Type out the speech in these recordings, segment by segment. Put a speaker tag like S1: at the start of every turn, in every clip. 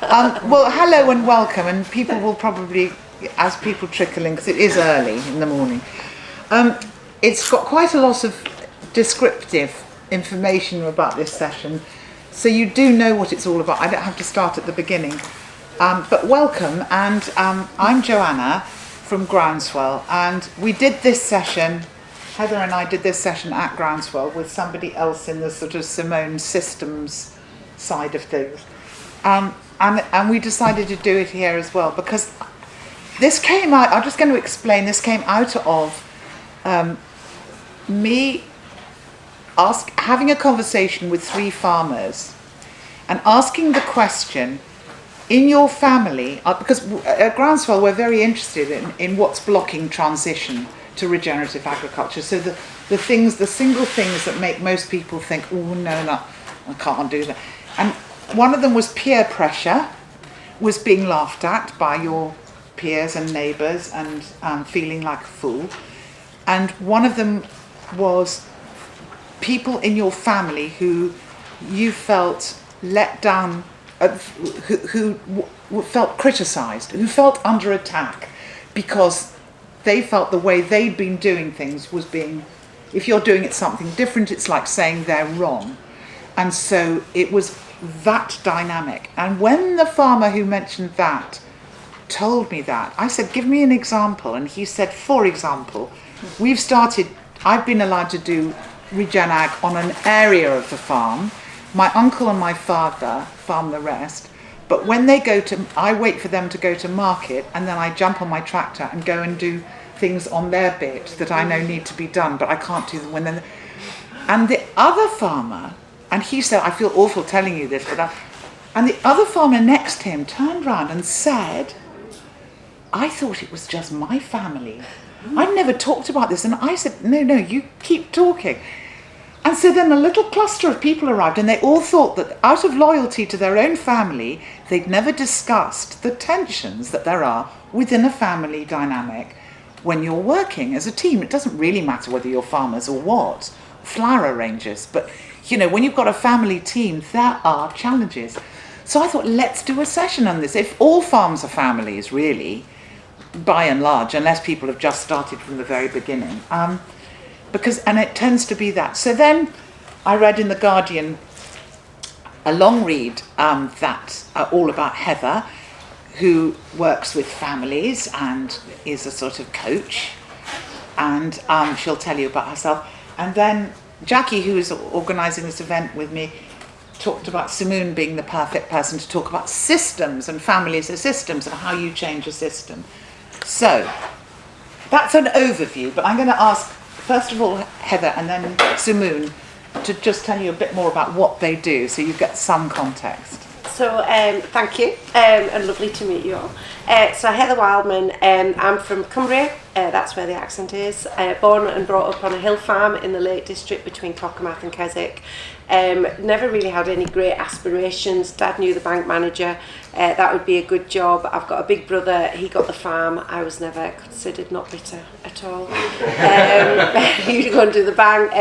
S1: Well, hello and welcome, and people will probably, as people trickle in, because it is early in the morning, it's got quite a lot of descriptive information about this session, so you do know what it's all about. I don't have to start at the beginning. But welcome, and I'm Joanna from Groundswell, and we did this session, Heather and I did this session at Groundswell with somebody else in the sort of Simoon systems side of things. And we decided to do it here as well, because this came out, I'm just going to explain, this came out of me having a conversation with 3 farmers and asking the question, in your family, because at Groundswell we're very interested in what's blocking transition to regenerative agriculture. So the single things that make most people think, oh no, I can't do that. And one of them was peer pressure, was being laughed at by your peers and neighbours and feeling like a fool. And one of them was people in your family who you felt let down, who felt criticised, who felt under attack because they felt the way they'd been doing things was being, if you're doing it something different, it's like saying they're wrong. And so it was that dynamic. And when the farmer who mentioned that told me that, I said, give me an example. And he said, for example, I've been allowed to do regen ag on an area of the farm. My uncle and my father farm the rest. But when they I wait for them to go to market, and then I jump on my tractor and go and do things on their bit that I know need to be done, but I can't do them when they're... And the other farmer, and he said, I feel awful telling you this, and the other farmer next to him turned round and said, I thought it was just my family. I've never talked about this. And I said, no, you keep talking. And so then a little cluster of people arrived, and they all thought that out of loyalty to their own family, they'd never discussed the tensions that there are within a family dynamic when you're working as a team. It doesn't really matter whether you're farmers or what, flower arrangers, but when you've got a family team, there are challenges. So I thought, let's do a session on this. If all farms are families, really, by and large, unless people have just started from the very beginning. And it tends to be that. So then I read in The Guardian a long read that's all about Heather, who works with families and is a sort of coach, and she'll tell you about herself. And then Jackie, who is organising this event with me, talked about Simoon being the perfect person to talk about systems and families as systems and how you change a system. So that's an overview, but I'm going to ask, first of all, Heather and then Simoon to just tell you a bit more about what they do so you get some context.
S2: So thank you, and lovely to meet you all. So Heather Wildman, I'm from Cumbria, that's where the accent is, born and brought up on a hill farm in the Lake District between Cockermouth and Keswick. Never really had any great aspirations. Dad knew the bank manager, that would be a good job. I've got a big brother, he got the farm. I was never considered not bitter at all. He'd go and do the bank.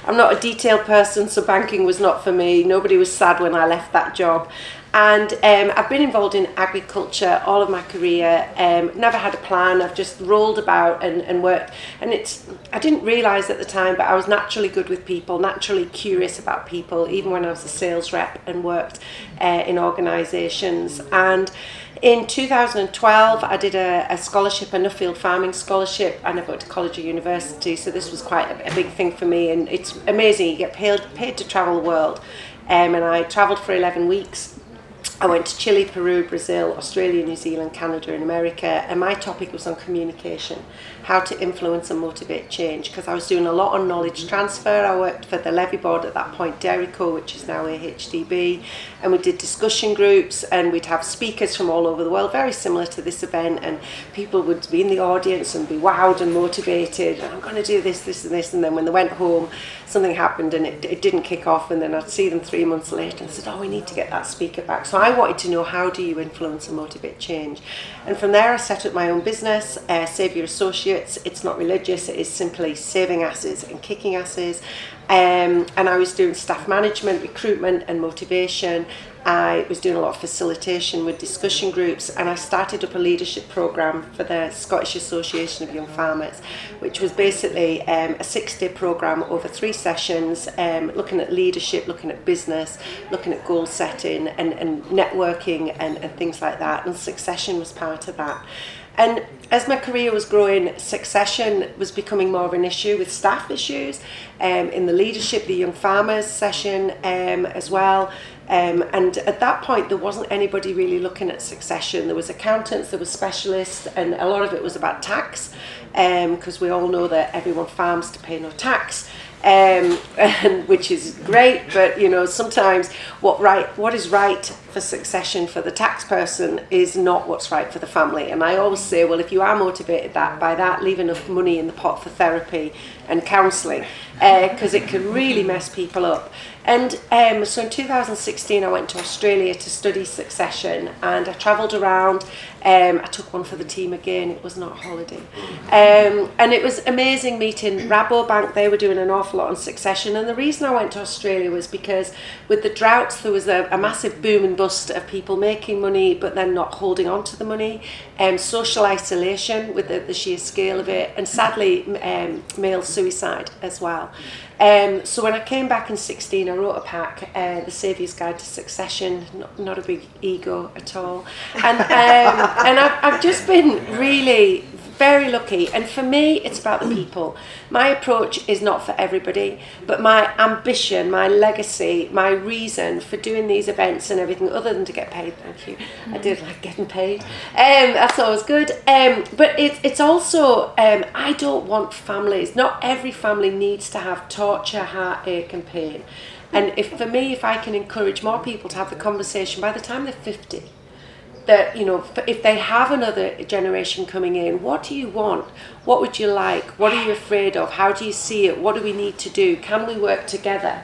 S2: I'm not a detail person, so banking was not for me. Nobody was sad when I left that job. And I've been involved in agriculture all of my career, never had a plan. I've just rolled about and worked, and I didn't realise at the time, but I was naturally good with people, naturally curious about people, even when I was a sales rep and worked in organisations. And in 2012 I did a scholarship, a Nuffield farming scholarship. I never went to college or university, so this was quite a big thing for me, and it's amazing. You get paid to travel the world, and I travelled for 11 weeks. I went to Chile, Peru, Brazil, Australia, New Zealand, Canada and America, and my topic was on communication, how to influence and motivate change, because I was doing a lot on knowledge transfer. I worked for the Levy Board at that point, Derico, which is now AHDB, and we did discussion groups, and we'd have speakers from all over the world, very similar to this event, and people would be in the audience and be wowed and motivated, and I'm going to do this, this and this, and then when they went home, something happened and it didn't kick off, and then I'd see them 3 months later and said, oh, we need to get that speaker back. So I wanted to know, how do you influence and motivate change? And from there I set up my own business, Save Your Associates. It's not religious, it is simply saving asses and kicking asses. And I was doing staff management, recruitment and motivation. I was doing a lot of facilitation with discussion groups, and I started up a leadership programme for the Scottish Association of Young Farmers, which was basically a 6-day programme over 3 sessions, looking at leadership, looking at business, looking at goal setting and networking and things like that, and succession was part of that. And as my career was growing, succession was becoming more of an issue with staff issues, in the leadership, the young farmers session as well. And at that point, there wasn't anybody really looking at succession. There was accountants, there was specialists, and a lot of it was about tax, because we all know that everyone farms to pay no tax. And which is great, but you know, sometimes what is right for succession for the tax person is not what's right for the family. And I always say, well, if you are motivated by that, leave enough money in the pot for therapy and counselling, because it can really mess people up. And so in 2016 I went to Australia to study succession, and I travelled around. I took one for the team again, it was not a holiday. And it was amazing meeting Rabobank. They were doing an awful lot on succession, and the reason I went to Australia was because with the droughts there was a massive boom and bust of people making money but then not holding on to the money, social isolation with the sheer scale of it, and sadly male suicide as well. So when I came back in 16, I wrote a pack, The Saviour's Guide to Succession, not a big ego at all. And I've just been really very lucky. And for me, it's about the people. My approach is not for everybody, but my ambition, my legacy, my reason for doing these events and everything, other than to get paid, thank you. I did like getting paid. That's always good. But it's also, I don't want families, not every family needs to have torture, heartache and pain. And if I can encourage more people to have the conversation by the time they're 50, that, you know, if they have another generation coming in, what do you want? What would you like? What are you afraid of? How do you see it? What do we need to do? Can we work together?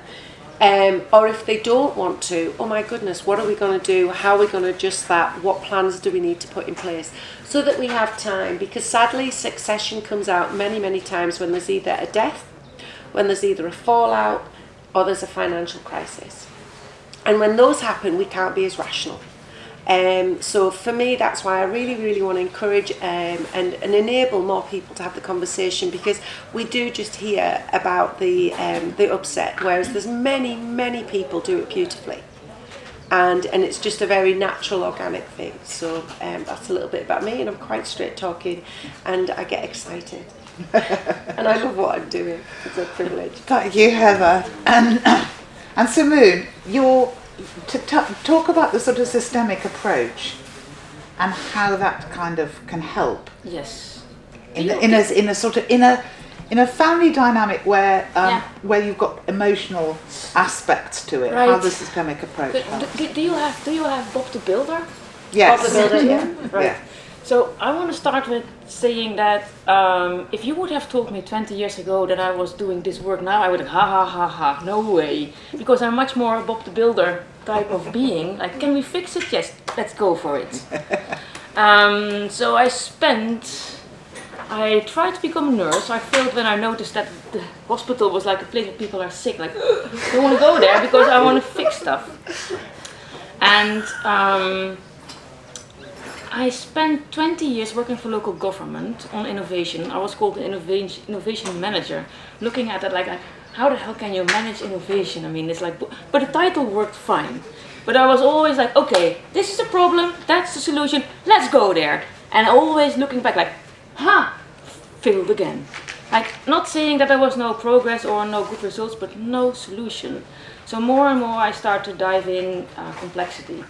S2: Or if they don't want to, oh my goodness, what are we going to do? How are we going to adjust that? What plans do we need to put in place so that we have time? Because sadly, succession comes out many, many times when there's either a death, when there's either a fallout, or there's a financial crisis. And when those happen, we can't be as rational. So for me, that's why I really, really want to encourage and enable more people to have the conversation, because we do just hear about the upset, whereas there's many, many people do it beautifully. And it's just a very natural, organic thing. So that's a little bit about me, and I'm quite straight talking, and I get excited. And I love what I'm doing. It's a privilege.
S1: Thank you, Heather. And Simoon, talk about the sort of systemic approach and how that kind of can help.
S3: Yes.
S1: In a family dynamic where you've got emotional aspects to it,
S3: right.
S1: How the systemic approach helps.
S3: Do you have Bob the Builder?
S1: Yes.
S2: Bob the Builder, yeah.
S3: Right.
S1: Yeah.
S3: So I want to start with saying that if you would have told me 20 years ago that I was doing this work now, I would have, ha, no way. Because I'm much more a Bob the Builder type of being. Like, can we fix it? Yes, let's go for it. So I tried to become a nurse. I failed when I noticed that the hospital was like a place where people are sick. Like, I don't want to go there because I want to fix stuff. And I spent 20 years working for local government on innovation. I was called the innovation manager, looking at it like, how the hell can you manage innovation? I mean, it's like, but the title worked fine. But I was always like, okay, this is a problem, that's the solution, let's go there. And always looking back like, failed again. Like, not saying that there was no progress or no good results, but no solution. So more and more I start to dive in complexity.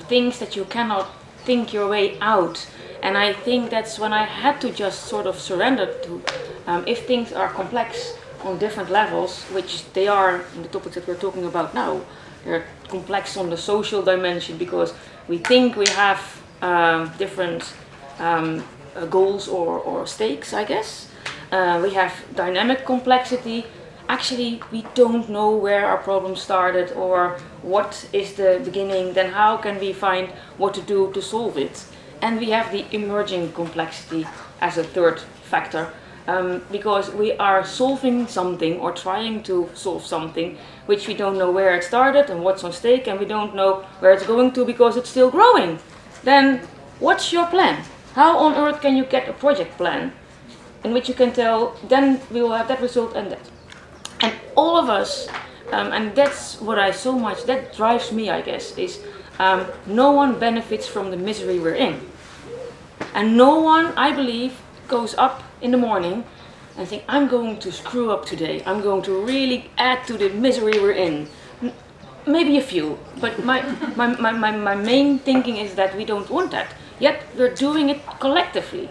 S3: Things that you cannot think your way out. And I think that's when I had to just sort of surrender to, if things are complex on different levels, which they are in the topics that we're talking about now, they're complex on the social dimension because we think we have different goals or stakes, I guess. We have dynamic complexity. Actually, we don't know where our problem started or what is the beginning, then how can we find what to do to solve it? And we have the emerging complexity as a third factor. because we are solving something or trying to solve something which we don't know where it started and what's on stake, and we don't know where it's going to because it's still growing. Then what's your plan? How on earth can you get a project plan in which you can tell, then we will have that result and that? And all of us, and that's what that drives me, I guess, is no one benefits from the misery we're in. And no one, I believe, goes up in the morning and think, I'm going to screw up today. I'm going to really add to the misery we're in. Maybe a few, but my main thinking is that we don't want that. Yet we're doing it collectively.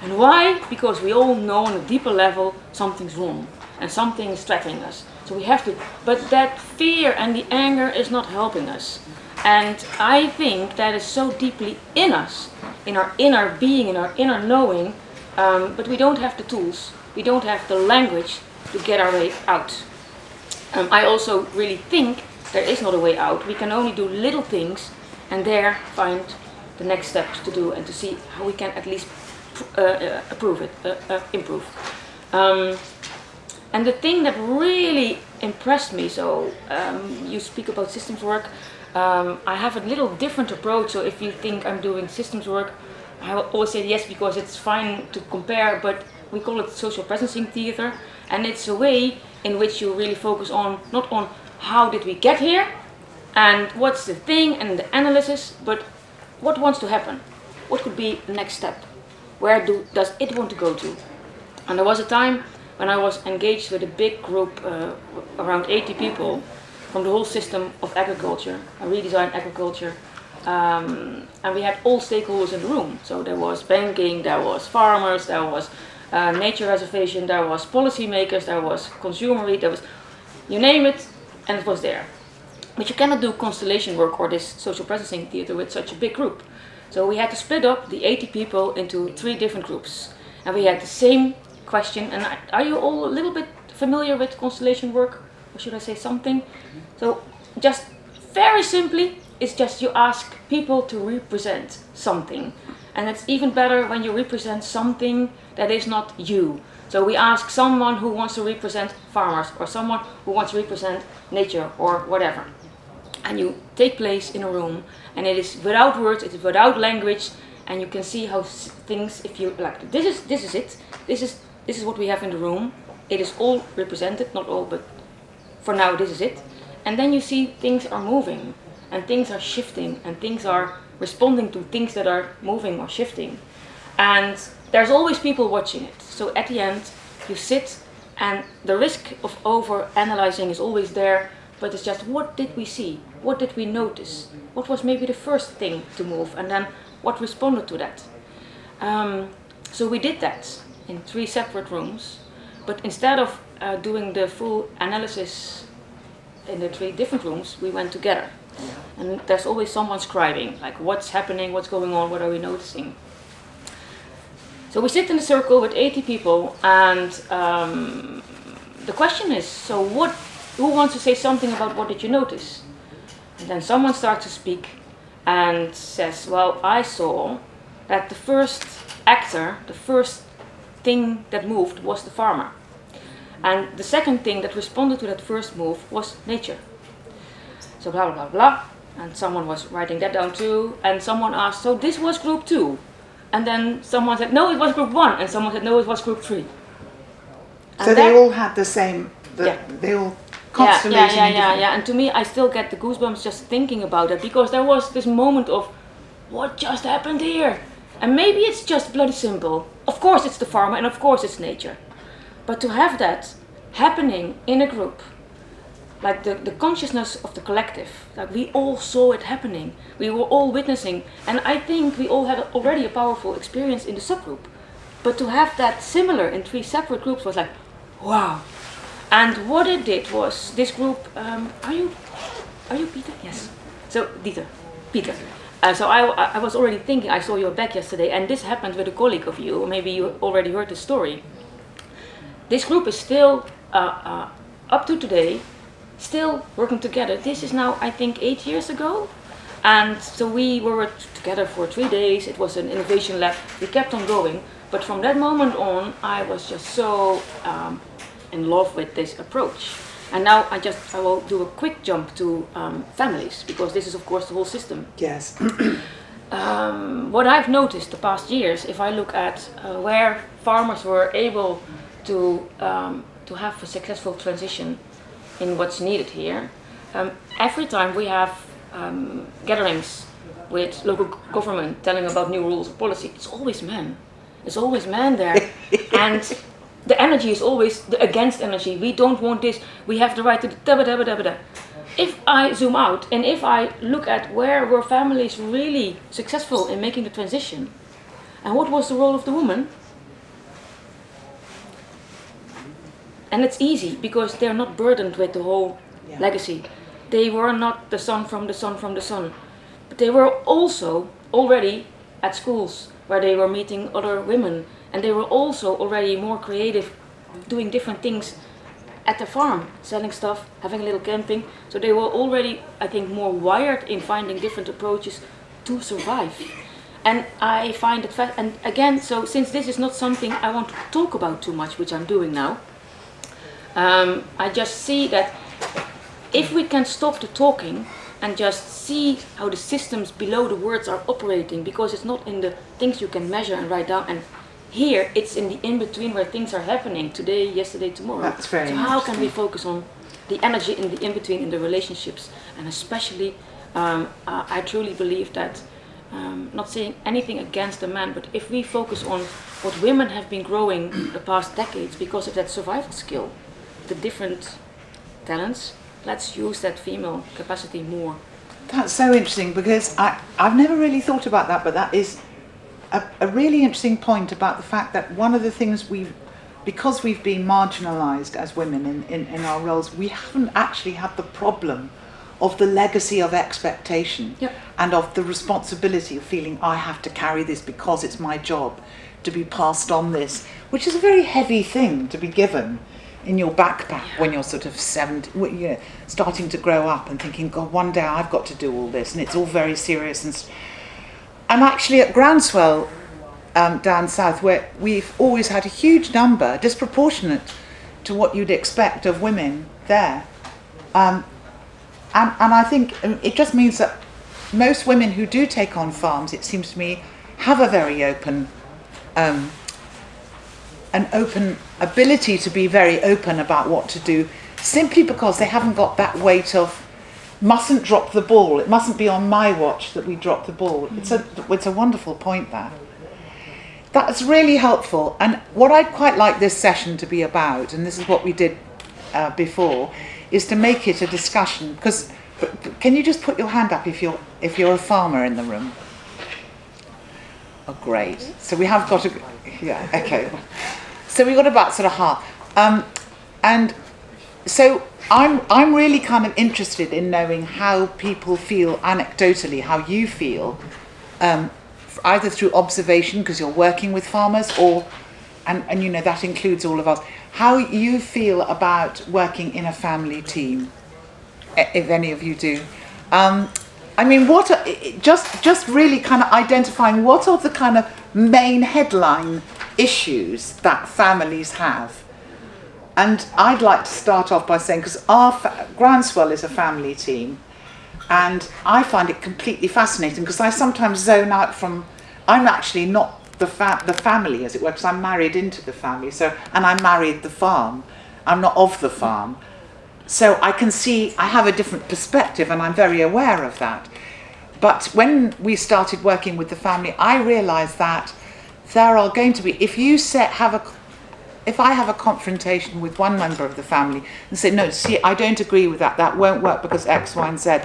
S3: And why? Because we all know on a deeper level something's wrong and something is threatening us. So we have to, but that fear and the anger is not helping us. And I think that is so deeply in us, in our inner being, in our inner knowing, but we don't have the tools, we don't have the language to get our way out. I also really think there is not a way out. We can only do little things and there find the next steps to do and to see how we can at least improve. And the thing that really impressed me, so you speak about systems work, I have a little different approach. So if you think I'm doing systems work, I will always say yes because it's fine to compare, but we call it social presencing theater, and it's a way in which you really focus on, not on how did we get here and what's the thing and the analysis, but what wants to happen, what could be the next step, where does it want to go to. And there was a time when I was engaged with a big group, around 80 people, from the whole system of agriculture, a redesigned agriculture, and we had all stakeholders in the room. So there was banking, there was farmers, there was nature reservation, there was policymakers, there was consumer, there was, you name it, and it was there. But you cannot do constellation work or this social presencing theater with such a big group. So we had to split up the 80 people into 3 different groups. And we had the same question, and are you all a little bit familiar with constellation work? Or should I say something? So just very simply, it's just you ask people to represent something. And it's even better when you represent something that is not you. So we ask someone who wants to represent farmers or someone who wants to represent nature or whatever. And you take place in a room, and it is without words, it is without language, and you can see how things, if you like, this is it, this is what we have in the room. It is all represented, not all, but for now this is it. And then you see things are moving, and things are shifting, and things are responding to things that are moving or shifting. And there's always people watching it. So at the end, you sit, and the risk of over-analyzing is always there, but it's just what did we see? What did we notice? What was maybe the first thing to move, and then what responded to that? So we did that in 3 separate rooms, but instead of doing the full analysis in the 3 different rooms, we went together. And there's always someone scribing, like what's happening, what's going on, what are we noticing? So we sit in a circle with 80 people, and the question is, so who wants to say something about what did you notice? And then someone starts to speak and says, well, I saw that the first actor, the first thing that moved was the farmer. And the second thing that responded to that first move was nature. So blah, blah, blah, blah. And someone was writing that down too. And someone asked, so this was group 2? And then someone said, no, it was group 1. And someone said, no, it was group 3. And
S1: so they all had the same, they all constellating.
S3: Yeah. And to me, I still get the goosebumps just thinking about it, because there was this moment of, what just happened here? And maybe it's just bloody simple. Of course it's the farmer, and of course it's nature. But to have that happening in a group, like the consciousness of the collective, like we all saw it happening, we were all witnessing, and I think we all had already a powerful experience in the subgroup. But to have that similar in 3 separate groups was like, wow. And what it did was, this group, are you Peter? Yes. So Peter. So I was already thinking, I saw your back yesterday, and this happened with a colleague of you, or maybe you already heard the story. This group is still, up to today, still working together. This is now, I think, 8 years ago. And so we were together for 3 days. It was an innovation lab. We kept on going. But from that moment on, I was just so in love with this approach. And now I will do a quick jump to families, because this is of course the whole system.
S1: Yes.
S3: What I've noticed the past years, if I look at where farmers were able to have a successful transition in what's needed here, every time we have gatherings with local government telling about new rules or policy, it's always men. There's always men there, and the energy is always the against energy. We don't want this. We have the right to da da da da da. If I zoom out and if I look at where were families really successful in making the transition, and what was the role of the woman, and it's easy because they're not burdened with the whole legacy. They were not the son from the son from the son, but they were also already at schools where they were meeting other women, and they were also already more creative, doing different things at the farm, selling stuff, having a little camping. So they were already, I think, more wired in finding different approaches to survive. And I find it and again, so since this is not something I want to talk about too much, which I'm doing now, I just see that if we can stop the talking and just see how the systems below the words are operating, because it's not in the things you can measure and write down, and here it's in the in-between where things are happening, today, yesterday, tomorrow.
S1: That's very
S3: So how can we focus on the energy in the in-between, in the relationships, and especially I truly believe that, not saying anything against the man, but if we focus on what women have been growing the past decades because of that survival skill, the different talents, let's use that female capacity more.
S1: That's so interesting, because I've never really thought about that, but that is a really interesting point about the fact that one of the things because we've been marginalised as women in our roles, we haven't actually had the problem of the legacy of expectation.
S3: Yep.
S1: And of the responsibility of feeling I have to carry this because it's my job to be passed on this, which is a very heavy thing to be given in your backpack when you're sort of 70, starting to grow up and thinking, God, one day I've got to do all this, and it's all very serious. And actually at Groundswell down south, where we've always had a huge number, disproportionate to what you'd expect of women there, and I think it just means that most women who do take on farms, it seems to me, have a very open an open ability to be very open about what to do, simply because they haven't got that weight of mustn't drop the ball. It mustn't be on my watch that we drop the ball. It's a wonderful point there. That's really helpful. And what I'd quite like this session to be about, and this is what we did before, is to make it a discussion. Because can you just put your hand up if you're a farmer in the room? Oh, great. So we have got okay. So we've got about sort of half. And so I'm really kind of interested in knowing how people feel anecdotally, how you feel, either through observation, because you're working with farmers, and that includes all of us, how you feel about working in a family team, if any of you do. I mean, just really kind of identifying what are the kind of main headline issues that families have. And I'd like to start off by saying, because our Groundswell is a family team, and I find it completely fascinating, because I sometimes zone out from, I'm actually not the family, as it were, because I'm married into the family, and I married the farm. I'm not of the farm. So I can see, I have a different perspective, and I'm very aware of that. But when we started working with the family, I realised that there are going to be, if I have a confrontation with one member of the family and say, no, see, I don't agree with that, that won't work because X, Y, and Z,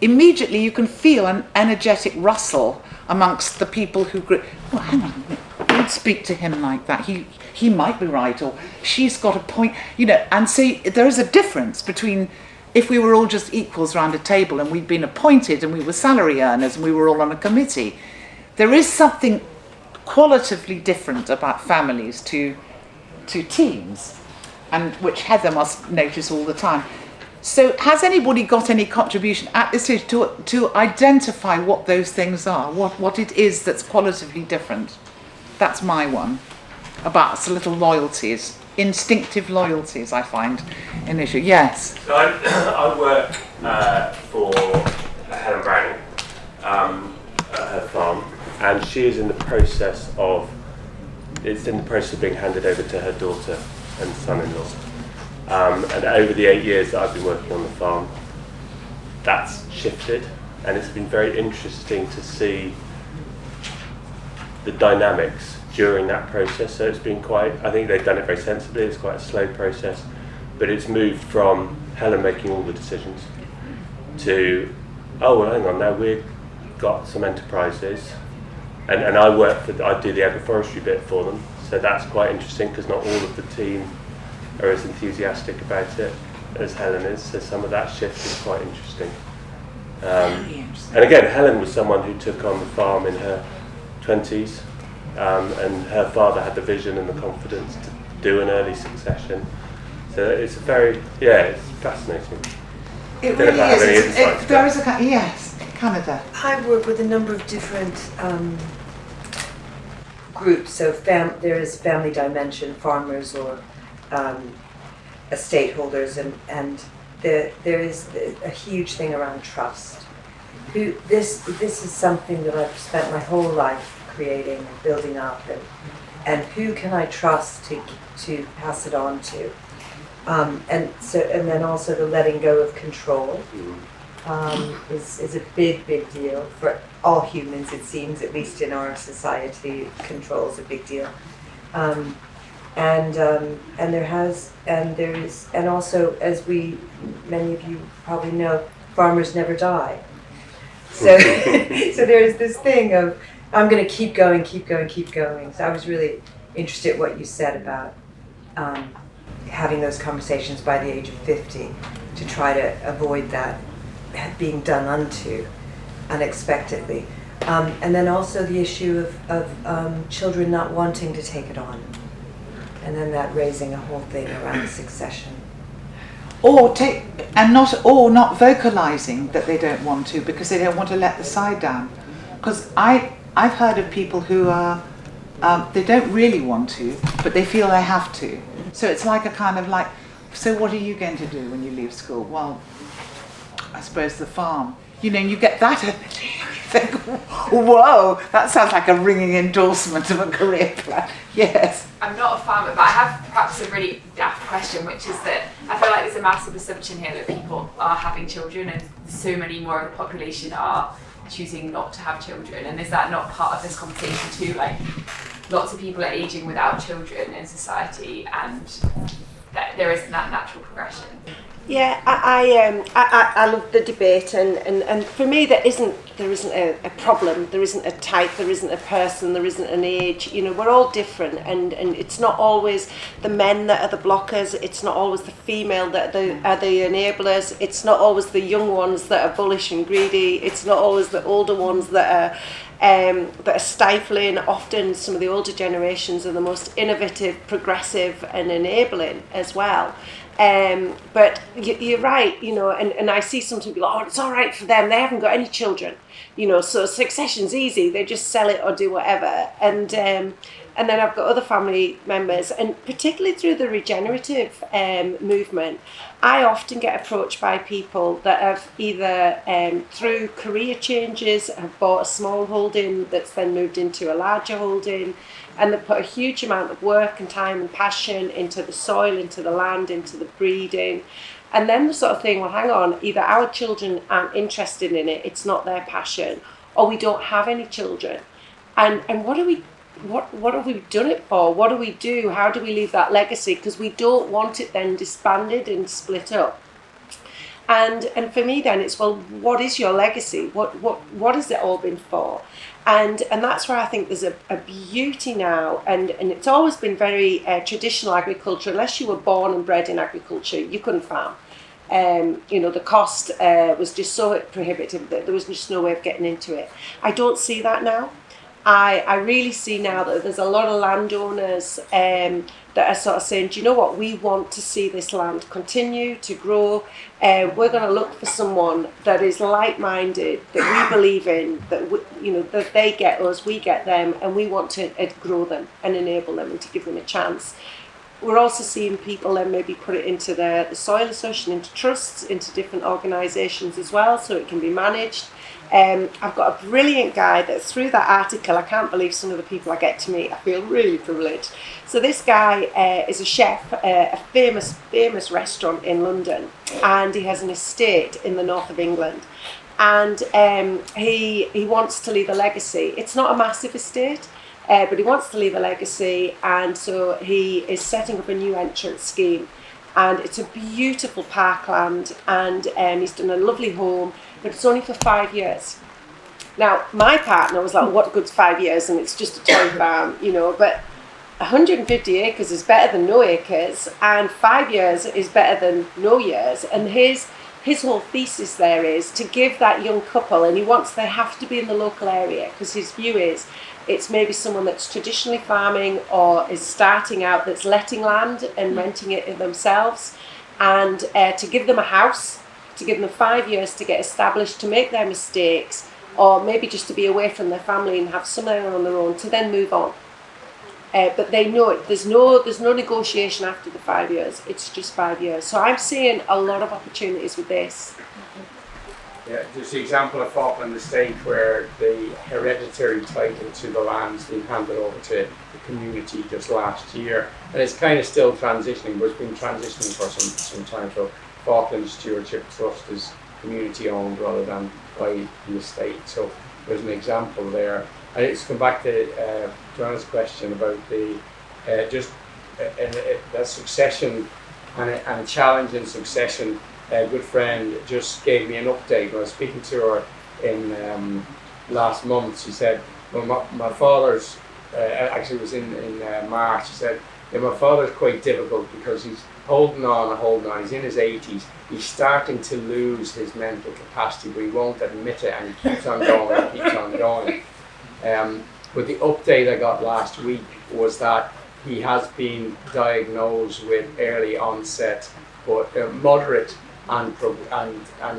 S1: immediately you can feel an energetic rustle amongst the people who agree. Well, hang on a minute, don't speak to him like that. He might be right, or she's got a point, and see, there is a difference between if we were all just equals around a table and we'd been appointed and we were salary earners and we were all on a committee. There is something qualitatively different about families to teams, and which Heather must notice all the time. So has anybody got any contribution at this stage to identify what those things are, what it is that's qualitatively different? That's my one. About some little loyalties, instinctive loyalties, I find an issue. Yes.
S4: So I work for Helen Browning at her farm, and she is in the process of being handed over to her daughter and son-in-law. And over the 8 years that I've been working on the farm, that's shifted, and it's been very interesting to see the dynamics during that process. So it's been I think they've done it very sensibly. It's quite a slow process, but it's moved from Helen making all the decisions to, oh well, hang on, now we've got some enterprises, and I do the agroforestry bit for them. So that's quite interesting, because not all of the team are as enthusiastic about it as Helen is. So some of that shift is quite interesting. And again, Helen was someone who took on the farm in her 20s, and her father had the vision and the confidence to do an early succession. So it's it's fascinating.
S1: It really is. There is yes, Canada.
S5: I work with a number of different groups. So there is family dimension, farmers or estate holders, and there is a huge thing around trust. This is something that I've spent my whole life creating and building up, and who can I trust to pass it on to, and then also the letting go of control is a big deal for all humans. It seems, at least in our society, control is a big deal, and also, as many of you probably know, farmers never die. So so there's this thing of, I'm going to keep going. So I was really interested in what you said about having those conversations by the age of 50 to try to avoid that being done unto unexpectedly. And then also the issue of children not wanting to take it on. And then that raising a whole thing around succession.
S1: Or not vocalizing that they don't want to, because they don't want to let the side down. Because I've heard of people who are they don't really want to, but they feel they have to. So it's like a kind of like, so what are you going to do when you leave school? Well, I suppose the farm. You know, you get that energy. You think, whoa, that sounds like a ringing endorsement of a career plan. Yes.
S6: I'm not a farmer, but I have perhaps a really daft question, which is that I feel like there's a massive assumption here that people are having children, and so many more of the population are choosing not to have children. And is that not part of this conversation too? Like, lots of people are aging without children in society, and that there isn't that natural progression.
S2: Yeah, I love the debate, and for me there isn't a problem, there isn't a type, there isn't a person, there isn't an age. You know, we're all different, and it's not always the men that are the blockers, it's not always the female that are the enablers, it's not always the young ones that are bullish and greedy, it's not always the older ones that are stifling. Often some of the older generations are the most innovative, progressive and enabling as well. But you're right, you know, and I see some people, oh, it's all right for them, they haven't got any children, you know, so succession's easy, they just sell it or do whatever. And then I've got other family members, and particularly through the regenerative movement, I often get approached by people that have either through career changes have bought a small holding that's then moved into a larger holding, and they've put a huge amount of work and time and passion into the soil, into the land, into the breeding. And then the sort of thing, well, hang on, either our children aren't interested in it, it's not their passion, or we don't have any children. And what have we done it for? What do we do? How do we leave that legacy? Because we don't want it then disbanded and split up. And for me then it's, well, what is your legacy? What has it all been for? And that's where I think there's a beauty now, and it's always been very traditional agriculture. Unless you were born and bred in agriculture, you couldn't farm. You know, the cost was just so prohibitive that there was just no way of getting into it. I don't see that now. I really see now that there's a lot of landowners that are sort of saying, do you know what, we want to see this land continue to grow. We're going to look for someone that is like-minded, that we believe in, that that they get us, we get them, and we want to grow them and enable them and to give them a chance. We're also seeing people then maybe put it into the soil association, into trusts, into different organisations as well, so it can be managed. I've got a brilliant guy that through that article, I can't believe some of the people I get to meet. I feel really privileged. So this guy is a chef, a famous restaurant in London, and he has an estate in the north of England. And he wants to leave a legacy. It's not a massive estate, but he wants to leave a legacy, and so he is setting up a new entrance scheme. And it's a beautiful parkland, and he's done a lovely home, but it's only for 5 years. Now, my partner was like, what good's 5 years, and it's just a toy farm, but 150 acres is better than no acres, and 5 years is better than no years. And his whole thesis there is to give that young couple, and they have to be in the local area, because his view is it's maybe someone that's traditionally farming or is starting out, that's letting land and renting it themselves, and to give them a house, to give them 5 years to get established, to make their mistakes, or maybe just to be away from their family and have somewhere on their own, to then move on. But they know it. There's no negotiation after the 5 years. It's just 5 years. So I'm seeing a lot of opportunities with this.
S7: Yeah, there's the example of Falkland Estate where the hereditary title to the land's been handed over to the community just last year, and it's kind of still transitioning, but it's been transitioning for some time. So Falkland Stewardship Trust is community owned rather than by the estate. So there's an example there. And it's come back to Joanna's question about the succession and a challenge in succession. A good friend just gave me an update. When I was speaking to her in last month, she said, well, my father's, actually it was in March, she said, yeah, my father's quite difficult because he's holding on, he's in his 80s, he's starting to lose his mental capacity, but he won't admit it, and he keeps on going. But the update I got last week was that he has been diagnosed with early onset, but moderate and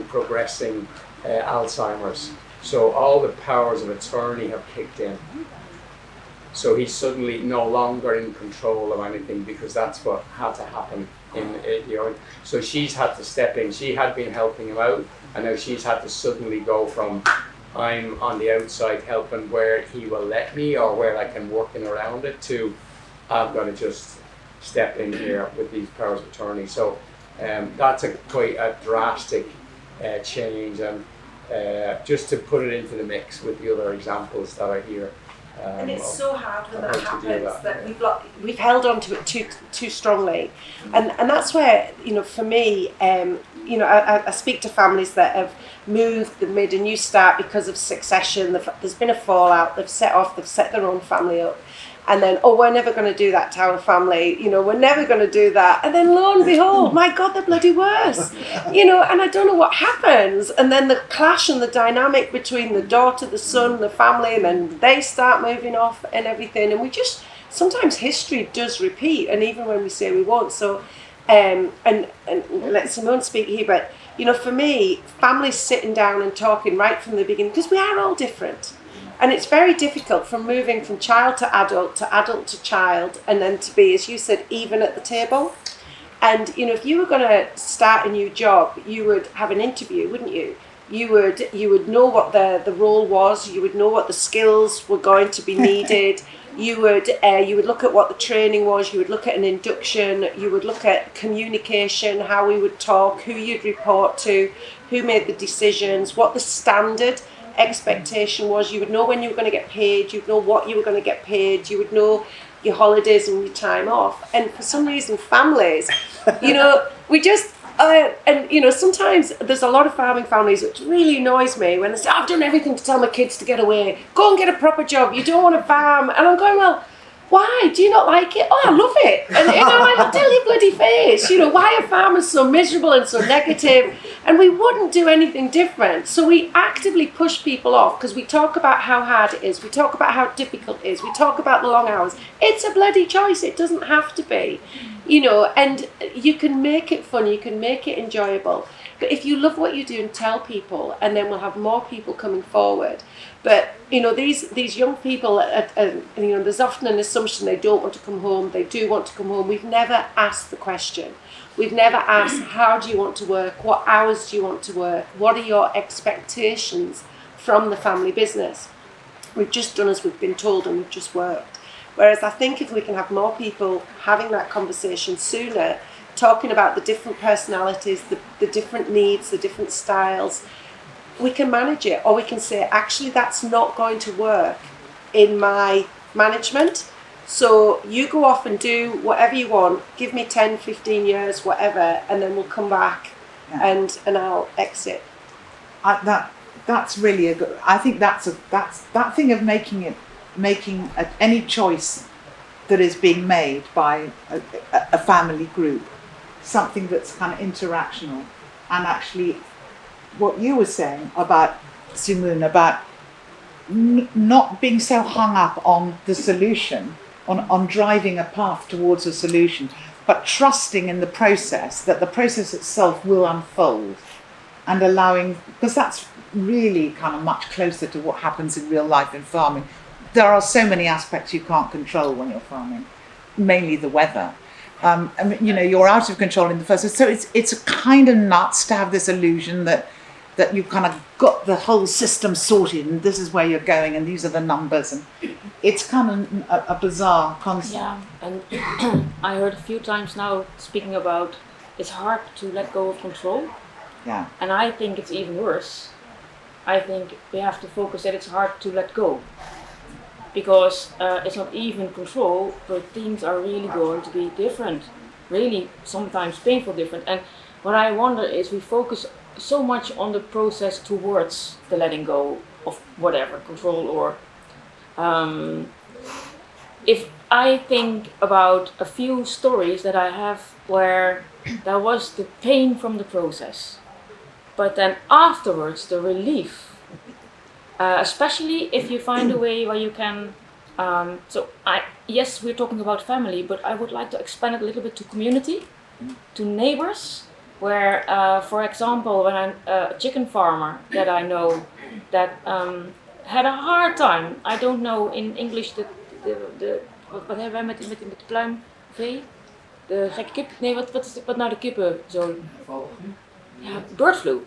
S7: progressing Alzheimer's. So all the powers of attorney have kicked in. So he's suddenly no longer in control of anything, because that's what had to happen. So she's had to step in. She had been helping him out, and now she's had to suddenly go from I'm on the outside helping where he will let me or where I can work in around it, to I'm going to just step in here with these powers of attorney. So that's quite a drastic change, and just to put it into the mix with the other examples that are here.
S2: And it's so hard when that happens that we've held on to it too strongly, and that's where, for me, I speak to families that have moved, they've made a new start because of succession. There's been a fallout. They've set their own family up, and then we're never going to do that to our family. We're never going to do that, and then lo and behold, my God, they're bloody worse. And I don't know what happens, and then the clash and the dynamic between the daughter, the son, the family, and then they start moving off and everything, and we just sometimes history does repeat, and even when we say we won't. So and let Simoon speak here, but for me, families sitting down and talking right from the beginning, because we are all different. And it's very difficult from moving from child to adult to child, and then to be, as you said, even at the table. And if you were going to start a new job, you would have an interview, wouldn't you? You would know what the role was. You would know what the skills were going to be needed. You would look at what the training was. You would look at an induction. You would look at communication, how we would talk, who you'd report to, who made the decisions, what the standard expectation was. You would know when you were going to get paid. You'd know what you were going to get paid. You would know your holidays and your time off. And for some reason, families, we just sometimes there's a lot of farming families which really annoys me when they say, I've done everything to tell my kids to get away, go and get a proper job, you don't want to farm. And I'm going, well, why do you not like it? Oh, I love it. And like, tell your bloody face, why are farmers so miserable and so negative? And we wouldn't do anything different. So we actively push people off because we talk about how hard it is, we talk about how difficult it is, we talk about the long hours. It's a bloody choice, it doesn't have to be, and you can make it fun, you can make it enjoyable. But if you love what you do, and tell people, and then we'll have more people coming forward. But these young people, there's often an assumption they don't want to come home. They do want to come home. We've never asked the question. We've never asked, how do you want to work? What hours do you want to work? What are your expectations from the family business? We've just done as we've been told, and we've just worked. Whereas I think if we can have more people having that conversation sooner, talking about the different personalities, the different needs, the different styles, we can manage it. Or we can say, actually, that's not going to work in my management. So you go off and do whatever you want. Give me 10, 15 years, whatever, and then we'll come back and I'll exit.
S1: That's really a good. I think that's that thing of making any choice that is being made by a family group, something that's kind of interactional, and actually what you were saying about Simoon, about not being so hung up on the solution, on driving a path towards a solution, but trusting in the process, that the process itself will unfold, and allowing, because that's really kind of much closer to what happens in real life in farming. There are so many aspects you can't control when you're farming, mainly the weather. You're out of control in the first. So it's a kind of nuts to have this illusion that you've kind of got the whole system sorted and this is where you're going and these are the numbers, and it's kind of a bizarre concept.
S3: Yeah, and I heard a few times now speaking about it's hard to let go of control.
S1: Yeah.
S3: And I think it's even worse. I think we have to focus that it's hard to let go. Because it's not even control, but things are really going to be different. Really, sometimes painful different. And what I wonder is we focus so much on the process towards the letting go of whatever, control or... if I think about a few stories that I have where there was the pain from the process, but then afterwards the relief. Especially if you find a way where you can, yes, we're talking about family, but I would like to expand it a little bit to community, to neighbors, where, for example, when I'm a chicken farmer that I know that had a hard time, I don't know in English wat hebben wij met de pluimvee? De gekke kip? Nee, wat nou de kippen zo? Ja, bird flu.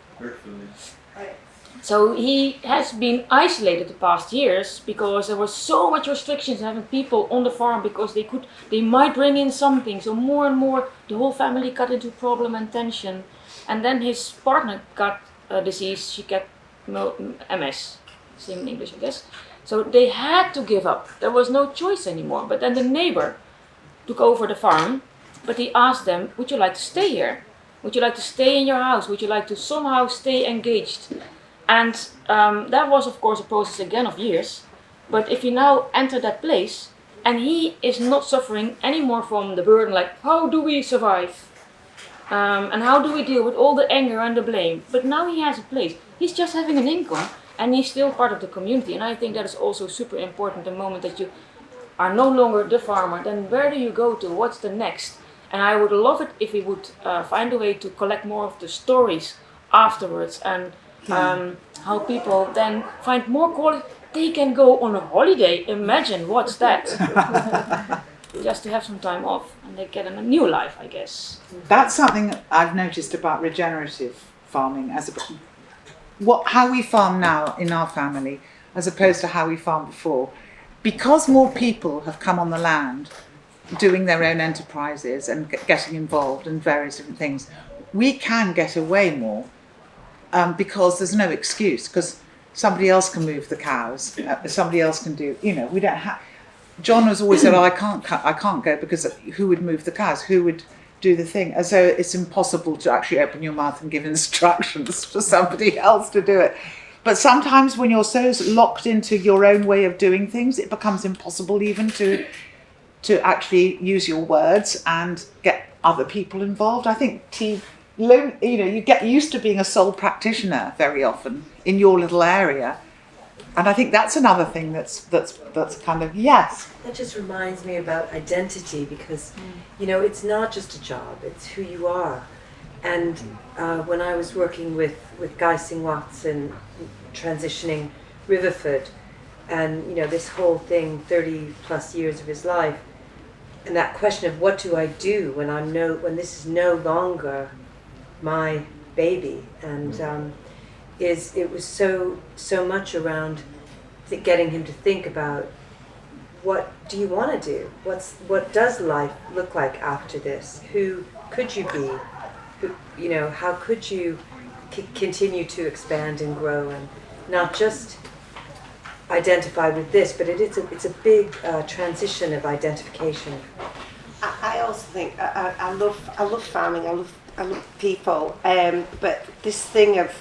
S3: So he has been isolated the past years because there was so much restrictions having people on the farm because they might bring in something. So more and more the whole family got into problem and tension. And then his partner got a disease, she got MS, same in English I guess. So they had to give up, there was no choice anymore. But then the neighbor took over the farm, but he asked them, would you like to stay here? Would you like to stay in your house? Would you like to somehow stay engaged? And that was, of course, a process again of years. But if you now enter that place, and he is not suffering anymore from the burden, like, how do we survive? And how do we deal with all the anger and the blame? But now he has a place. He's just having an income, and he's still part of the community. And I think that is also super important, the moment that you are no longer the farmer, then where do you go to? What's the next? And I would love it if we would find a way to collect more of the stories afterwards, and how people then find more quality. They can go on a holiday. Imagine what's that? Just to have some time off, and they get a new life, I guess.
S1: That's something I've noticed about regenerative farming, how we farm now in our family, as opposed to how we farmed before. Because more people have come on the land, doing their own enterprises and getting involved in various different things, we can get away more. Because there's no excuse, because somebody else can move the cows, somebody else can do, we don't have. John has always said, I can't go because who would move the cows? Who would do the thing? And so it's impossible to actually open your mouth and give instructions for somebody else to do it. But sometimes when you're so locked into your own way of doing things, it becomes impossible even to to actually use your words and get other people involved. I think you get used to being a sole practitioner very often in your little area, and I think that's another thing that's kind of yes.
S5: That just reminds me about identity, because it's not just a job, it's who you are. And when I was working with Guy Singh-Watson transitioning Riverford, and this whole thing, 30 plus years of his life, and that question of what do I do when this is no longer my baby, and it was so much around getting him to think about, what do you want to do? What does life look like after this? Who could you be? How could you continue to expand and grow, and not just identify with this, but it's a big transition of identification.
S2: I also think I love farming. I love people. But this thing of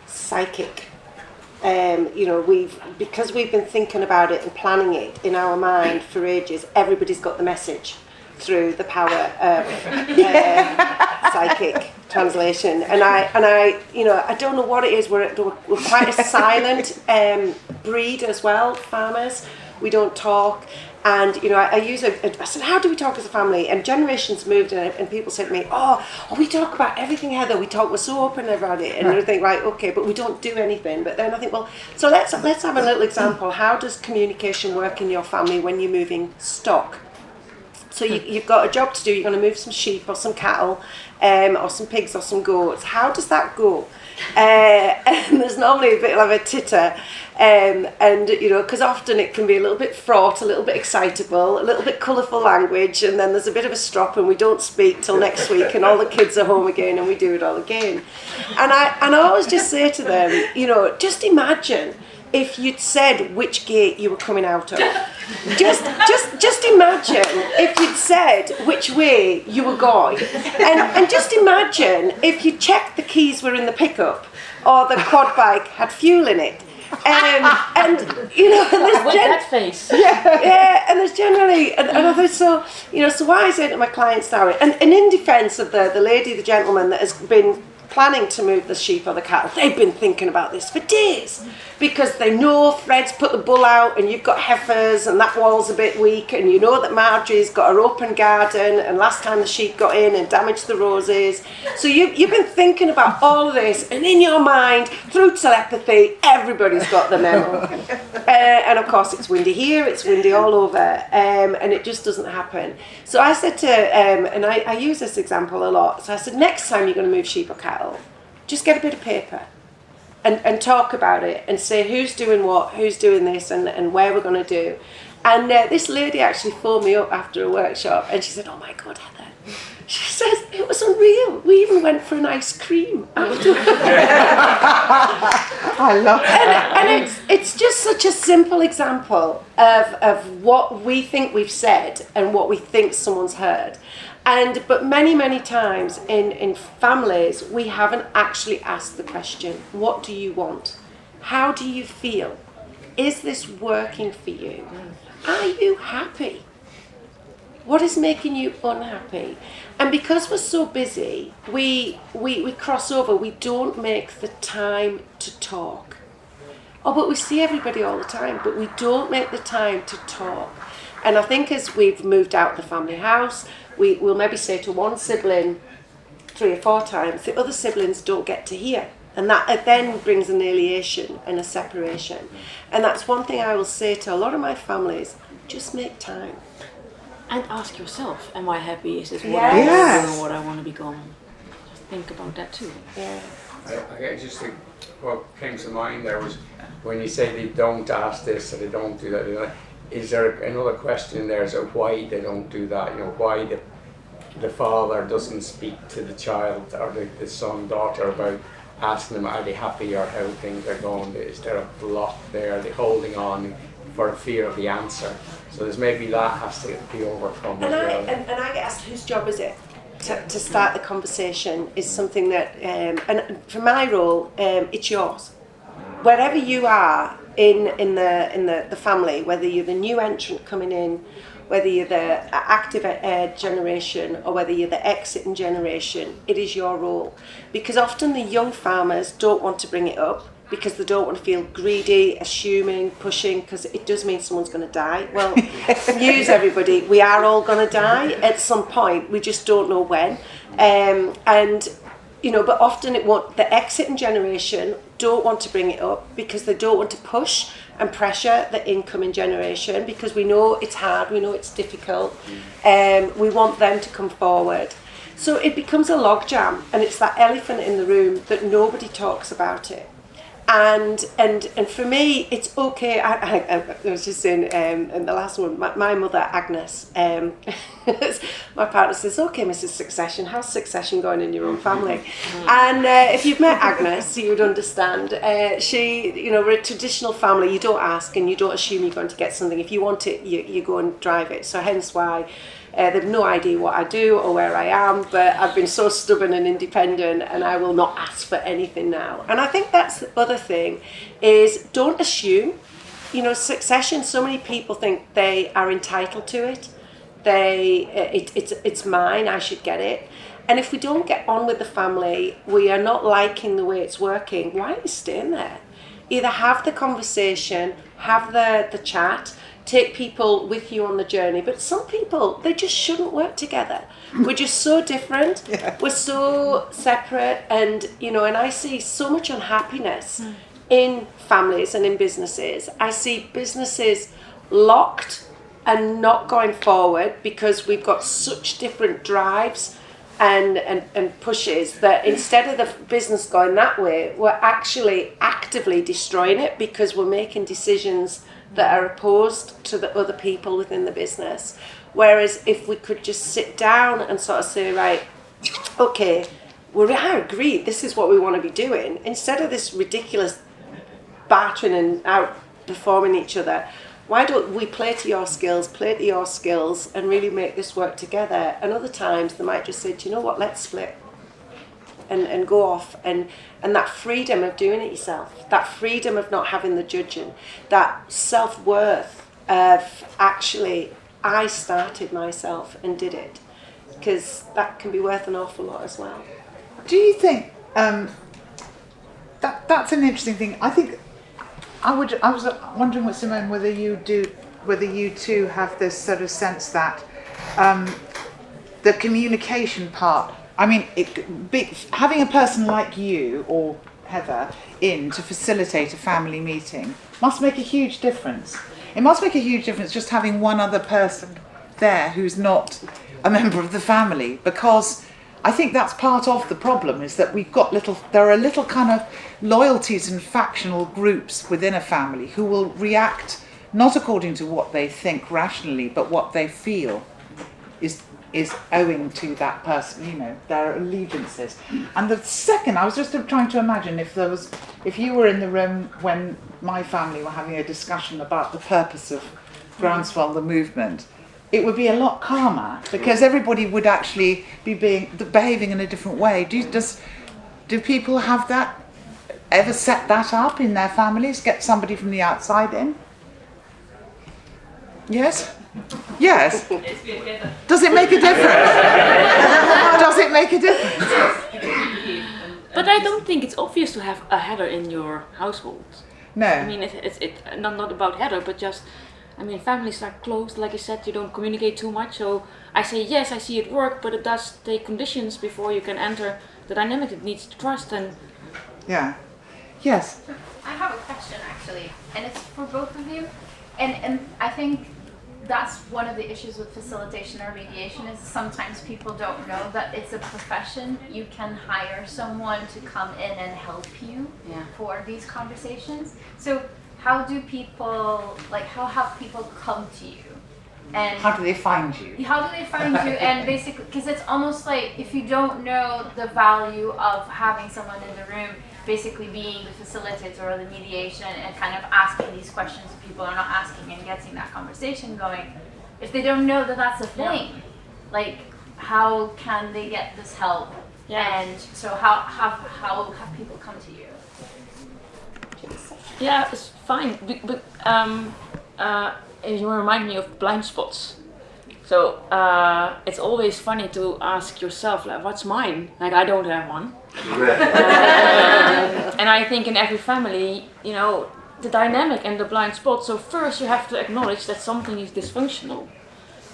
S2: psychic, because we've been thinking about it and planning it in our mind for ages. Everybody's got the message through the power of psychic translation, and I don't know what it is. We're quite a silent breed as well, farmers. We don't talk, and I said, how do we talk as a family? And generations moved, and people said to me, oh, we talk about everything, Heather. We're so open about it, and I think, right, okay, but we don't do anything. But then I think, well, so let's have a little example. How does communication work in your family when you're moving stock? So you've got a job to do. You're going to move some sheep or some cattle, or some pigs or some goats. How does that go? And there's normally a bit of a titter, and because often it can be a little bit fraught, a little bit excitable, a little bit colourful language, and then there's a bit of a strop, and we don't speak till next week, and all the kids are home again, and we do it all again. And I always just say to them, just imagine if you'd said which gate you were coming out of. Just imagine if you'd said which way you were going, and just imagine if you checked the keys were in the pickup or the quad bike had fuel in it. And
S3: with that face.
S2: Yeah, and there's generally, and I think so why I say to my clients now, and in defence of the lady, the gentleman that has been planning to move the sheep or the cattle, they've been thinking about this for days, because they know Fred's put the bull out and you've got heifers and that wall's a bit weak, and that Marjorie's got her open garden, and last time the sheep got in and damaged the roses. So you've been thinking about all of this, and in your mind, through telepathy, everybody's got the memo. And of course it's windy here, it's windy all over, and it just doesn't happen. So I said to, and I use this example a lot, so I said, next time you're going to move sheep or cattle, just get a bit of paper and talk about it and say who's doing what, who's doing this, and where we're going to do. And this lady actually phoned me up after a workshop, and she said, oh my God, Heather, she says, it was unreal. We even went for an ice cream after.
S1: I love that.
S2: And it's just such a simple example of what we think we've said and what we think someone's heard. But many times in families, we haven't actually asked the question, what do you want? How do you feel? Is this working for you? Are you happy? What is making you unhappy? And because we're so busy, we cross over, we don't make the time to talk. Oh, but we see everybody all the time, but we don't make the time to talk. And I think as we've moved out the family house, we'll maybe say to one sibling 3 or 4 times, the other siblings don't get to hear. And that then brings an alienation and a separation. And that's one thing I will say to a lot of my families, just make time.
S3: And ask yourself, am I happy? Is this what
S2: Yes.
S3: I want to
S1: Yes.
S3: do and what I want to become? Just think about that too.
S2: Yeah.
S7: I just think what came to mind there was when you say they don't ask this or they don't do that, is there another question there, so why they don't do that? Why the father doesn't speak to the child or the son, daughter about asking them, are they happy or how things are going? Is there a block there? Are they holding on for fear of the answer? So there's maybe that has to be overcome as well.
S2: And I get asked, whose job is it to start the conversation? Is something that, and for my role, it's yours. Wherever you are in the family, whether you're the new entrant coming in, whether you're the active generation or whether you're the exiting generation, it is your role. Because often the young farmers don't want to bring it up because they don't want to feel greedy, assuming, pushing, because it does mean someone's going to die. Well, news everybody, we are all going to die at some point, we just don't know when. And you know, but often it won't, the exiting generation don't want to bring it up because they don't want to push and pressure the incoming generation, because we know it's hard, we know it's difficult, we want them to come forward. So it becomes a logjam, and it's that elephant in the room that nobody talks about it. And for me, it's okay. I was just saying in the last one, my mother, Agnes, my partner says, okay, Mrs. Succession, how's succession going in your own family? And if you've met Agnes, you would understand. She, you know, we're a traditional family. You don't ask and you don't assume you're going to get something. If you want it, you go and drive it. So hence why they've no idea what I do or where I am, but I've been so stubborn and independent, and I will not ask for anything now. And I think that's the other thing, is don't assume. You know, succession, so many people think they are entitled to it. It's mine, I should get it. And if we don't get on with the family, we are not liking the way it's working, why are you staying there? Either have the conversation, have the chat, take people with you on the journey. But some people, they just shouldn't work together. We're just so different. Yeah. We're so separate. And, you know, and I see so much unhappiness in families and in businesses. I see businesses locked and not going forward because we've got such different drives and pushes, that instead of the business going that way, we're actually actively destroying it because we're making decisions that are opposed to the other people within the business. Whereas if we could just sit down and sort of say, right, okay, I agree, this is what we want to be doing, instead of this ridiculous battering and outperforming each other, why don't we play to your skills, and really make this work together? And other times they might just say, do you know what, let's split and go off, and that freedom of doing it yourself, that freedom of not having the judging, that self-worth of actually, I started myself and did it, because that can be worth an awful lot as well.
S1: Do you think that's an interesting thing? I think I was wondering with Simoon whether you too have this sort of sense that the communication part. I mean, having a person like you or Heather in to facilitate a family meeting must make a huge difference. It must make a huge difference just having one other person there who's not a member of the family, because I think that's part of the problem, is that there are little kind of loyalties and factional groups within a family who will react not according to what they think rationally, but what they feel is owing to that person, you know, their allegiances. And the second, I was just trying to imagine if you were in the room when my family were having a discussion about the purpose of Groundswell, the movement, it would be a lot calmer, because everybody would actually be behaving in a different way. Do people have that, ever set that up in their families, get somebody from the outside in? Yes? Yes. Does it make a difference? Does it make a difference?
S3: But I don't think it's obvious to have a Heather in your household.
S1: No.
S3: I mean, it's not about Heather, but just, I mean, families are closed, like I said, you don't communicate too much. So I say, yes, I see it work, but it does take conditions before you can enter the dynamic. It needs trust and...
S1: Yeah. Yes.
S8: I have a question, actually, and it's for both of you. And I think that's one of the issues with facilitation or mediation, is sometimes people don't know that it's a profession. You can hire someone to come in and help you for these conversations. So how have people come to you? And
S1: how do they find you?
S8: How do they find you? And basically, because it's almost like if you don't know the value of having someone in the room, basically being the facilitator or the mediation and kind of asking these questions that people are not asking and getting that conversation going, if they don't know that that's a thing, like how can they get this help? Yeah. And so how have people come to you?
S3: Yeah, it's fine. But you remind me of blind spots. So it's always funny to ask yourself, like, what's mine? Like, I don't have one. And I think in every family, you know, the dynamic and the blind spot. So first you have to acknowledge that something is dysfunctional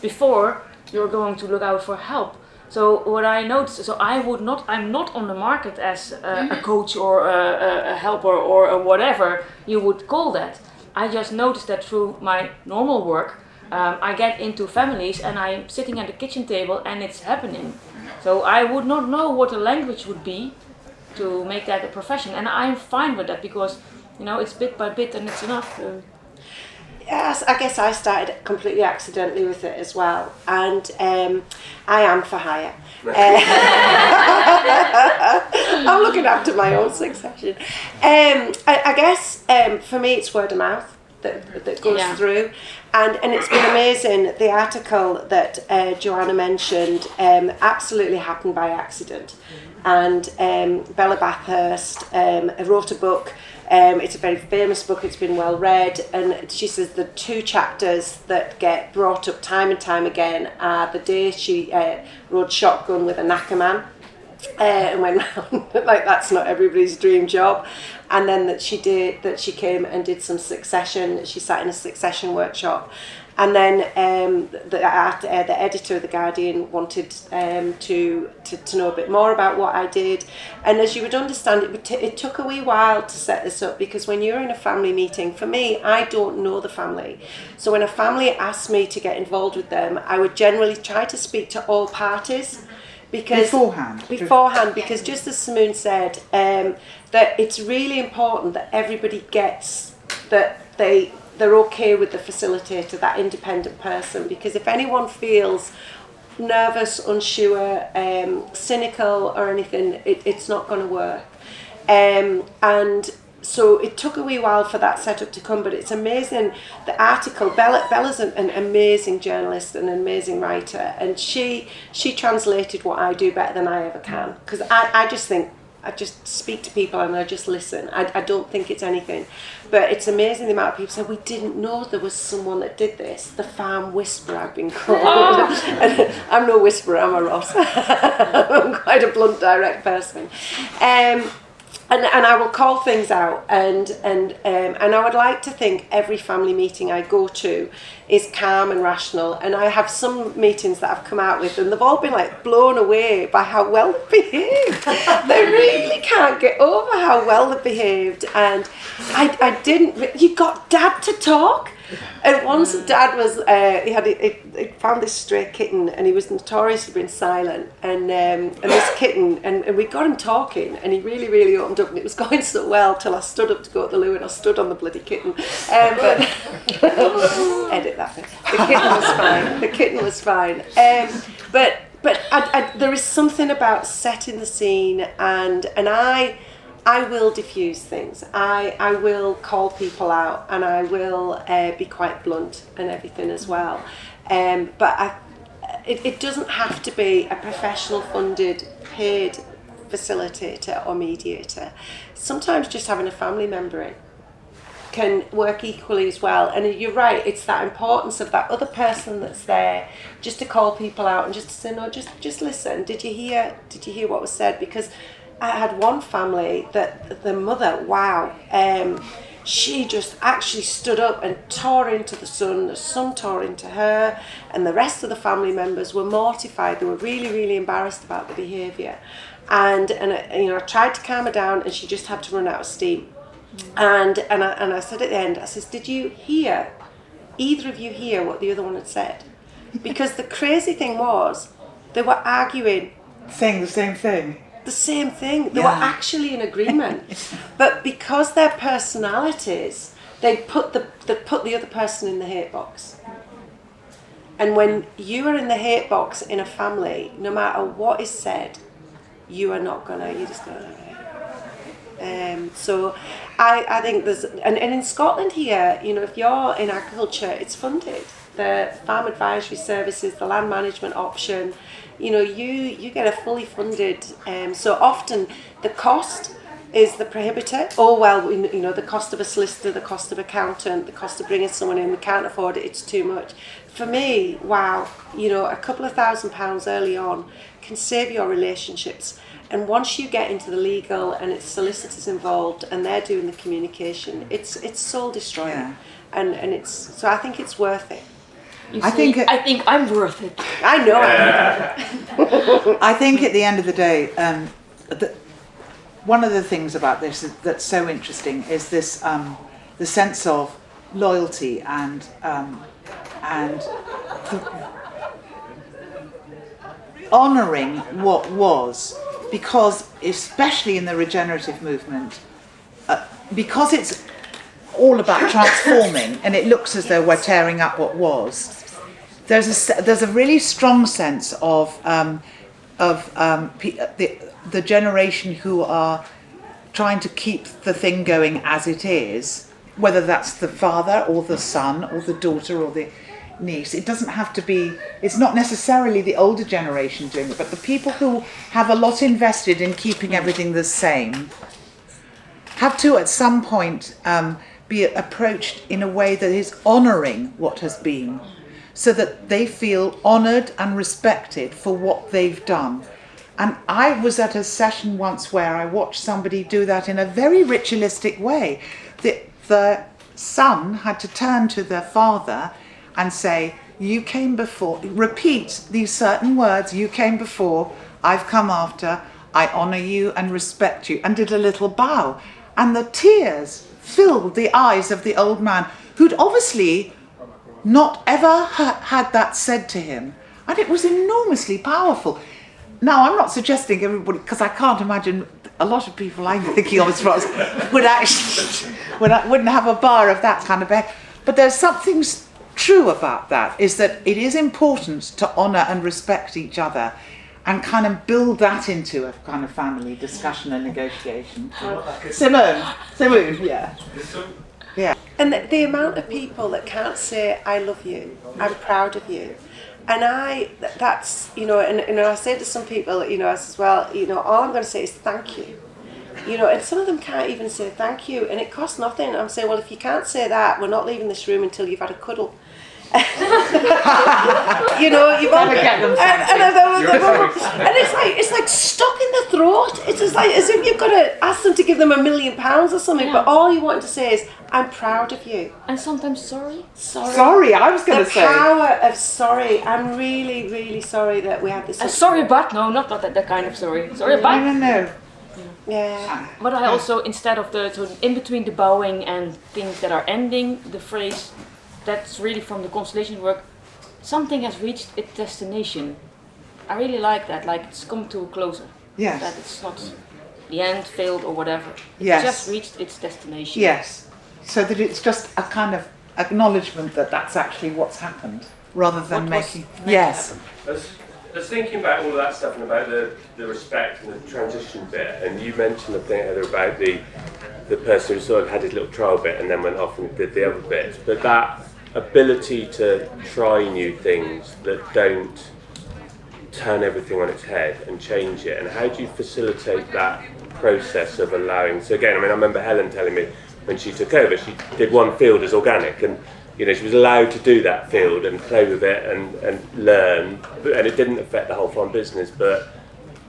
S3: before you're going to look out for help. So what I noticed, so I'm not on the market as a coach or a helper or a whatever you would call that. I just noticed that through my normal work, I get into families and I'm sitting at the kitchen table and it's happening. So I would not know what the language would be to make that a profession, and I'm fine with that because, you know, it's bit by bit and it's enough.
S2: Yes, I guess I started completely accidentally with it as well, and I am for hire. I'm looking after my own succession. I guess for me it's word of mouth that goes through, and it's been amazing. The article that Joanna mentioned absolutely happened by accident, and Bella Bathurst wrote a book. It's a very famous book, it's been well read, and she says the two chapters that get brought up time and time again are the day she rode shotgun with a knacker man and went round, like that's not everybody's dream job, and then that she came and did some succession, she sat in a succession workshop, and then the editor of The Guardian wanted to know a bit more about what I did. And as you would understand, it took a wee while to set this up, because when you're in a family meeting, for me, I don't know the family. So when a family asked me to get involved with them, I would generally try to speak to all parties. Because beforehand, because just as Simoon said, that it's really important that everybody gets that they're okay with the facilitator, that independent person, because if anyone feels nervous, unsure, cynical or anything, it's not going to work. And so it took a wee while for that setup to come, but it's amazing. The article, Bella's an amazing journalist and an amazing writer, and she translated what I do better than I ever can, because I just think, I just speak to people and I just listen. I don't think it's anything. But it's amazing the amount of people say, we didn't know there was someone that did this. The farm whisperer, I've been called. And I'm no whisperer, I'm a Ross. I'm quite a blunt, direct person. And I will call things out, and I would like to think every family meeting I go to is calm and rational, and I have some meetings that I've come out with and they've all been like blown away by how well they behaved. They really can't get over how well they behaved, and I didn't, you got Dad to talk? And once Dad was, he found this stray kitten, and he was notorious for being silent, and this kitten, and we got him talking, and he really, really opened up, and it was going so well till I stood up to go to the loo, and I stood on the bloody kitten. But edit that bit. The kitten was fine. But there is something about setting the scene, and I will diffuse things. I will call people out, and I will be quite blunt and everything as well. But it doesn't have to be a professional funded, paid facilitator or mediator. Sometimes just having a family member in can work equally as well. And you're right, it's that importance of that other person that's there just to call people out and just to say, no, just listen. Did you hear what was said? Because I had one family that the mother, she just actually stood up and tore into the son tore into her, and the rest of the family members were mortified. They were really, really embarrassed about the behaviour, and I tried to calm her down, and she just had to run out of steam. And I said at the end, I says, did you hear, either of you hear what the other one had said? Because the crazy thing was, they were arguing,
S1: saying the same thing.
S2: The same thing. They were actually in agreement, but because their personalities, they put the other person in the hate box. And when you are in the hate box in a family, no matter what is said, you're just gonna. So I think there's, and in Scotland here, if you're in agriculture, it's funded. The farm advisory services, the land management option, you get a fully funded, so often the cost is the prohibitor. Oh, well, you know, the cost of a solicitor, the cost of accountant, the cost of bringing someone in, we can't afford it, it's too much. For me, wow, you know, a couple of £1,000 early on can save your relationships. And once you get into the legal and it's solicitors involved and they're doing the communication, it's soul destroying.
S1: Yeah.
S2: And it's, so I think it's worth it.
S1: I think
S3: I'm worth it.
S2: I know.
S1: I think at the end of the day, one of the things about this that's so interesting is this the sense of loyalty and honouring what was, because especially in the regenerative movement, because it's all about transforming and it looks as though we're tearing up what was. There's a really strong sense of the generation who are trying to keep the thing going as it is, whether that's the father or the son or the daughter or the niece. It doesn't have to be, it's not necessarily the older generation doing it, but the people who have a lot invested in keeping everything the same have to at some point be approached in a way that is honouring what has been, so that they feel honoured and respected for what they've done. And I was at a session once where I watched somebody do that in a very ritualistic way. The son had to turn to the father and say, you came before, repeat these certain words, you came before, I've come after, I honour you and respect you, and did a little bow. And the tears filled the eyes of the old man, who'd obviously not ever had that said to him. And it was enormously powerful. Now, I'm not suggesting everybody, because I can't imagine a lot of people I'm thinking of as far as wouldn't have a bar of that kind of behavior. But there's something true about that, is that it is important to honour and respect each other and kind of build that into a kind of family discussion and negotiation. Simoon, yeah. Yeah.
S2: And the amount of people that can't say, I love you, I'm proud of you. And that's, you know, and I say to some people, you know, as well, you know, all I'm going to say is thank you. You know, and some of them can't even say thank you, and it costs nothing. I'm saying, well, if you can't say that, we're not leaving this room until you've had a cuddle. You know, you've all, and it's like stuck in the throat. It's just like as if you've got to ask them to give them £1 million or something. Yeah. But all you want to say is, "I'm proud of you."
S3: And sometimes sorry.
S1: Sorry, I was going to say.
S2: The power of sorry. I'm really, really sorry that we had this.
S3: Sorry, but no, not that kind of sorry. Sorry, but
S1: no.
S2: Yeah.
S3: But I also, instead of in between the bowing and things that are ending, the phrase that's really from the constellation work, something has reached its destination. I really like that, like it's come to a closer.
S1: Yes.
S3: That it's not the end, failed or whatever. It's
S1: Yes.
S3: just reached its destination.
S1: Yes. So that it's just a kind of acknowledgement that that's actually what's happened, rather than making. Yes.
S4: I was thinking about all of that stuff and about the respect and the transition bit, and you mentioned, I think, Heather, about the person who sort of had his little trial bit and then went off and did the other bits. But that ability to try new things that don't turn everything on its head and change it, and how do you facilitate that process of allowing? So again, I mean, I remember Helen telling me when she took over, she did one field as organic, and you know, she was allowed to do that field and play with it and learn, and it didn't affect the whole farm business, but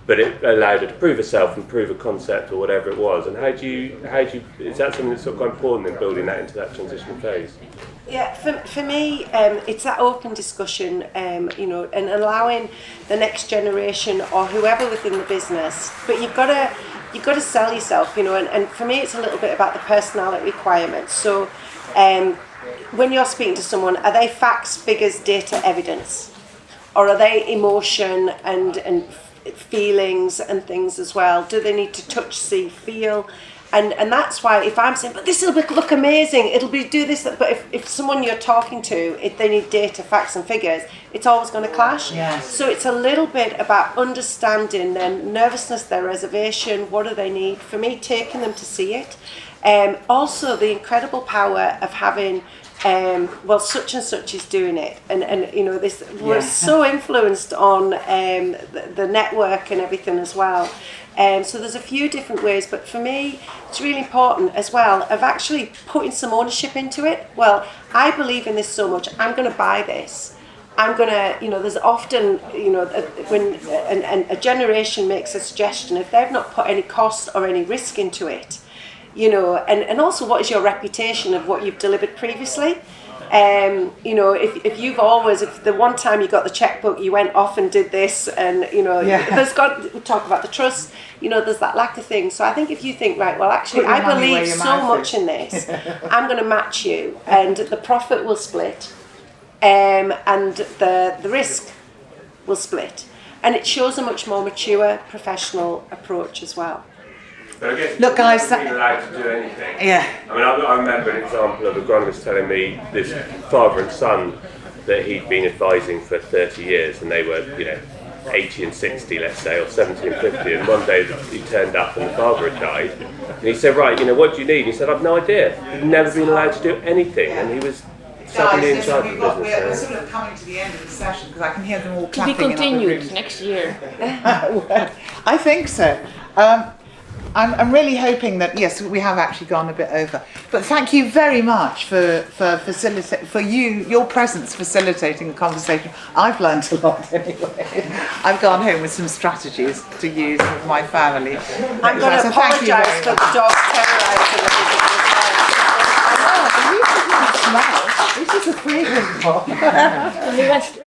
S4: it allowed her to prove herself and prove a concept or whatever it was. And how do you is that something that's sort of quite important in building that into that transition phase?
S2: Yeah, for me, it's that open discussion, you know, and allowing the next generation or whoever within the business. But you've got to sell yourself, you know. And for me, it's a little bit about the personality requirements. So, when you're speaking to someone, are they facts, figures, data, evidence, or are they emotion and feelings and things as well? Do they need to touch, see, feel? And that's why if I'm saying, but this will look amazing, it'll be do this, but if someone you're talking to, if they need data, facts and figures, it's always going to clash.
S1: Yes.
S2: So it's a little bit about understanding their nervousness, their reservation, what do they need, for me taking them to see it. Also the incredible power of having well, such and such is doing it, and you know, this we're so influenced on the network and everything as well. So there's a few different ways, but for me, it's really important as well of actually putting some ownership into it. Well, I believe in this so much, I'm going to buy this. I'm going to, there's often, when a generation makes a suggestion, if they've not put any cost or any risk into it, and also what is your reputation of what you've delivered previously? If the one time you got the checkbook, you went off and did this, and we talk about the trust, there's that lack of thing. So I think if you think, right, well, actually, I believe so much in this, I'm going to match you, and the profit will split, and the risk will split, and it shows a much more mature professional approach as well.
S4: But I guess
S1: Look, guys,
S4: being allowed to do anything.
S1: Yeah.
S4: I mean, I remember an example of a agronomist telling me this father and son that he'd been advising for 30 years, and they were, 80 and 60, let's say, or 70 and 50. And one day he turned up and the father had died. And he said, right, what do you need? He said, I've no idea. He'd never been allowed to do anything, and he was suddenly in charge of the business.
S1: We're sort of coming to the end of the session because I can hear them all
S3: To be
S1: clapping in other
S3: continued
S1: rooms.
S3: next year.
S1: I think so. I'm really hoping that, yes, we have actually gone a bit over. But thank you very much for your presence facilitating the conversation. I've learnt a lot anyway. I've gone home with some strategies to use with my family.
S2: I'm going to apologise for the dog terrorising the
S1: This is a fragrant one.